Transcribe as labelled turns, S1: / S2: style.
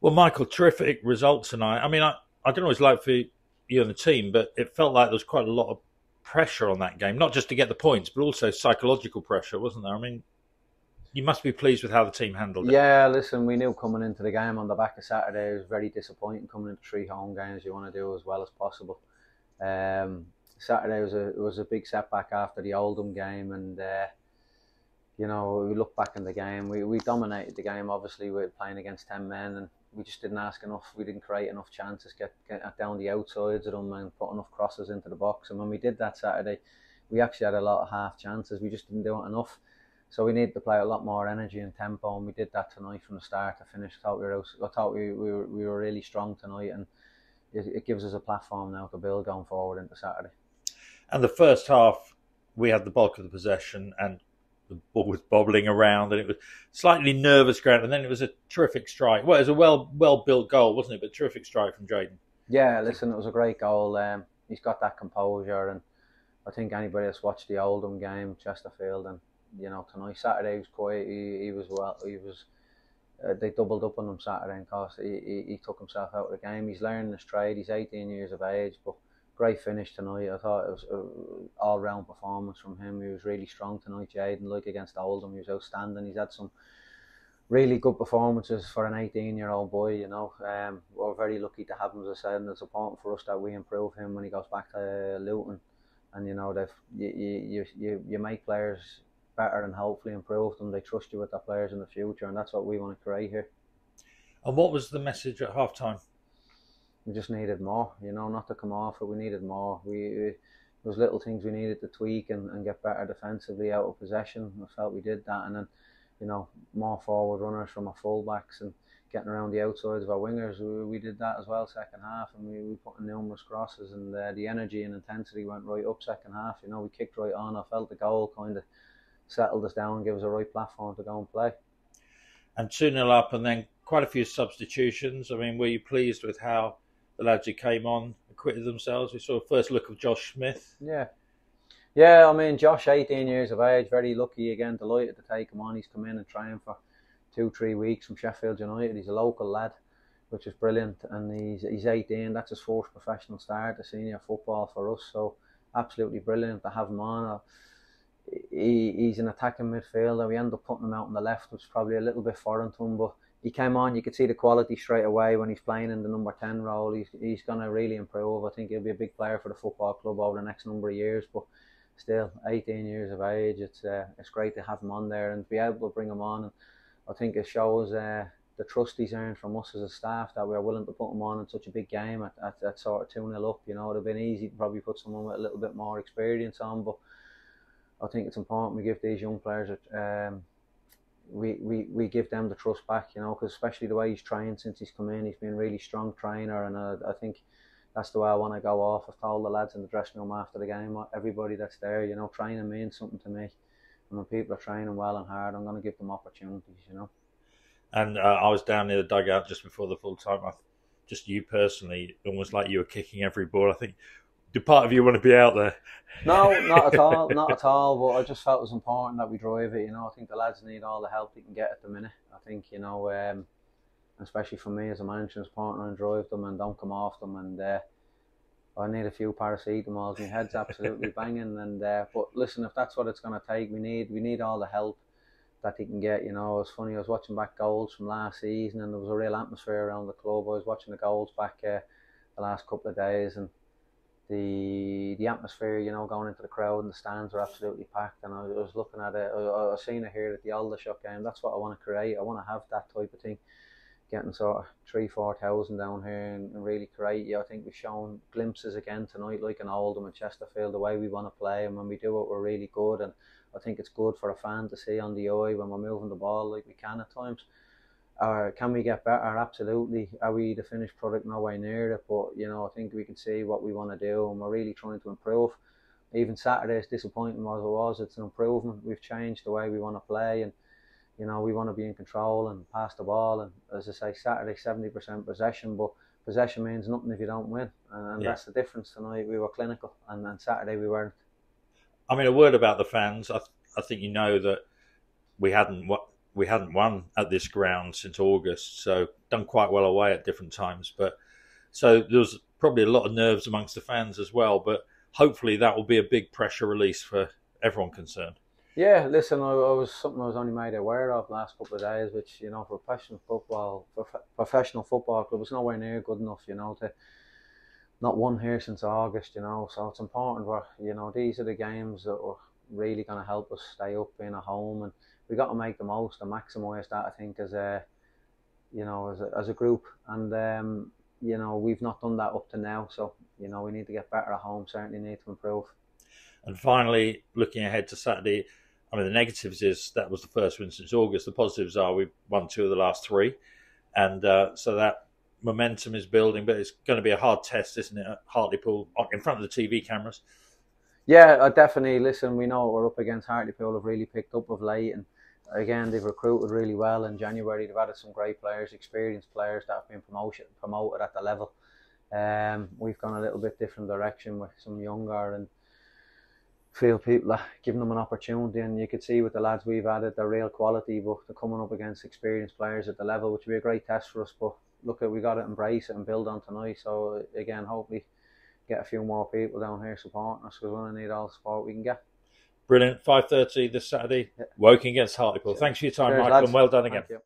S1: Well, Michael, terrific result tonight. I mean, I don't know what it's like for you and the team, but it felt like there was quite a lot of pressure on that game, not just to get the points, but also psychological pressure, wasn't there? I mean, you must be pleased with how the team handled it.
S2: Yeah, listen, we knew coming into the game on the back of Saturday, it was very disappointing coming into three home games. You want to do as well as possible. Saturday was a big setback after the Oldham game, and we look back in the game. We dominated the game. Obviously, we were playing against 10 men, and we just didn't ask enough. We didn't create enough chances, get down the outsides of them, and put enough crosses into the box. And when we did that Saturday, we actually had a lot of half chances. We just didn't do it enough. So we needed to play a lot more energy and tempo, and we did that tonight from the start to finish. I thought we were really strong tonight, and it gives us a platform now to build going forward into Saturday.
S1: And the first half, we had the bulk of the possession, and the ball was bobbling around, and it was slightly nervous ground. And then it was a terrific strike. Well, it was a well built goal, wasn't it? But terrific strike from Jayden.
S2: Yeah, listen, it was a great goal. He's got that composure, and I think anybody that's watched the Oldham game, Chesterfield, and tonight Saturday was quiet. He was well. He was. They doubled up on him Saturday, and course he took himself out of the game. He's learning his trade. He's 18 years of age, but great finish tonight. I thought it was an all-round performance from him. He was really strong tonight, Jayden. Like against Oldham, he was outstanding. He's had some really good performances for an 18-year-old boy. We're very lucky to have him, as I said, and it's important for us that we improve him when he goes back to Luton. And you make players better and hopefully improve them. They trust you with their players in the future, and that's what we want to create here.
S1: And what was the message at half time?
S2: We just needed more, not to come off it. We needed more. There was little things we needed to tweak and get better defensively out of possession. I felt we did that, and then more forward runners from our fullbacks and getting around the outsides of our wingers. We did that as well second half, and we put in numerous crosses, and the energy and intensity went right up second half. We kicked right on. I felt the goal kind of settled us down and gave us a right platform to go and play.
S1: And 2-0 up, and then quite a few substitutions. I mean, were you pleased with how the lads who came on acquitted themselves? We saw a first look of Josh Smith.
S2: Yeah, I mean, Josh, 18 years of age, very lucky again, delighted to take him on. He's come in and trained for 2-3 weeks from Sheffield United. He's a local lad, which is brilliant, and he's 18. That's his first professional start to senior football for us, so absolutely brilliant to have him on. He's an attacking midfielder. We ended up putting him out on the left, which was probably a little bit foreign to him, but he came on. You could see the quality straight away when he's playing in the number 10 role. He's going to really improve. I think he'll be a big player for the football club over the next number of years, but still 18 years of age, it's great to have him on there and be able to bring him on. And I think it shows the trust he's earned from us as a staff, that we're willing to put him on in such a big game at sort of 2-0 up. It would have been easy to probably put someone with a little bit more experience on, but I think it's important we give these young players we give them the trust back, because especially the way he's trained since he's come in, he's been a really strong trainer, and I think that's the way I want to go off. I've told the lads in the dressing room after the game, everybody that's there, training means something to me, and when people are training well and hard, I'm going to give them opportunities.
S1: And I was down near the dugout just before the full time. Just you personally, almost like you were kicking every ball. I think, do part of you want to be out there?
S2: No, not at all, not at all. But I just felt it was important that we drive it. I think the lads need all the help they can get at the minute. I think, especially for me as a manager, it's important to drive them and don't come off them. And I need a few paracetamols. My head's absolutely banging. And but listen, if that's what it's going to take, we need all the help that they can get. It was funny. I was watching back goals from last season, and there was a real atmosphere around the club. I was watching the goals back the last couple of days, and the atmosphere, going into the crowd and the stands were absolutely packed, and I was looking at it. I seen it here at the Aldershot game. That's what I want to create. I want to have that type of thing, getting sort of 3,000-4,000 down here and really create. I think we've shown glimpses again tonight, like in Oldham and Chesterfield, the way we want to play, and when we do it, we're really good. And I think it's good for a fan to see on the eye when we're moving the ball like we can at times. Can we get better? Absolutely. Are we the finished product? No way near it. But I think we can see what we want to do, and we're really trying to improve. Even Saturday's disappointing as it was, it's an improvement. We've changed the way we want to play, and we want to be in control and pass the ball. And as I say, Saturday 70% possession, but possession means nothing if you don't win, and that's the difference tonight. We were clinical, and Saturday we weren't.
S1: I mean, a word about the fans. I think that we hadn't we hadn't won at this ground since August, so done quite well away at different times. But so there was probably a lot of nerves amongst the fans as well. But hopefully that will be a big pressure release for everyone concerned.
S2: Yeah, listen, I was only made aware of the last couple of days, which, you know, for professional football club, it's nowhere near good enough, you know, to not won here since August, you know. So it's important for, you know, these are the games that are really going to help us stay up in a home, and we got to make the most and maximise that, I think, as a, you know, as a group. And you know, we've not done that up to now, so, you know, we need to get better at home. Certainly need to improve.
S1: And finally, looking ahead to Saturday, I mean, the negatives is that was the first win since August. The positives are we've won 2 of the last 3. And so that momentum is building, but it's going to be a hard test, isn't it, at Hartlepool, in front of the TV cameras?
S2: Yeah, definitely. Listen, we know what we're up against. Hartlepool have really picked up of late. And again, they've recruited really well in January. They've added some great players, experienced players that have been promoted at the level. We've gone a little bit different direction with some younger and feel people giving them an opportunity, and you could see with the lads we've added, they're real quality, but they're coming up against experienced players at the level, which will be a great test for us. But look, we got to embrace it and build on tonight. So again, hopefully get a few more people down here supporting us, because we're going to need all the support we can get.
S1: Brilliant. 5:30 this Saturday, Woking against Hartlepool. Thanks for your time,
S2: Cheers,
S1: Michael,
S2: lads.
S1: and well done again.
S2: Thank you.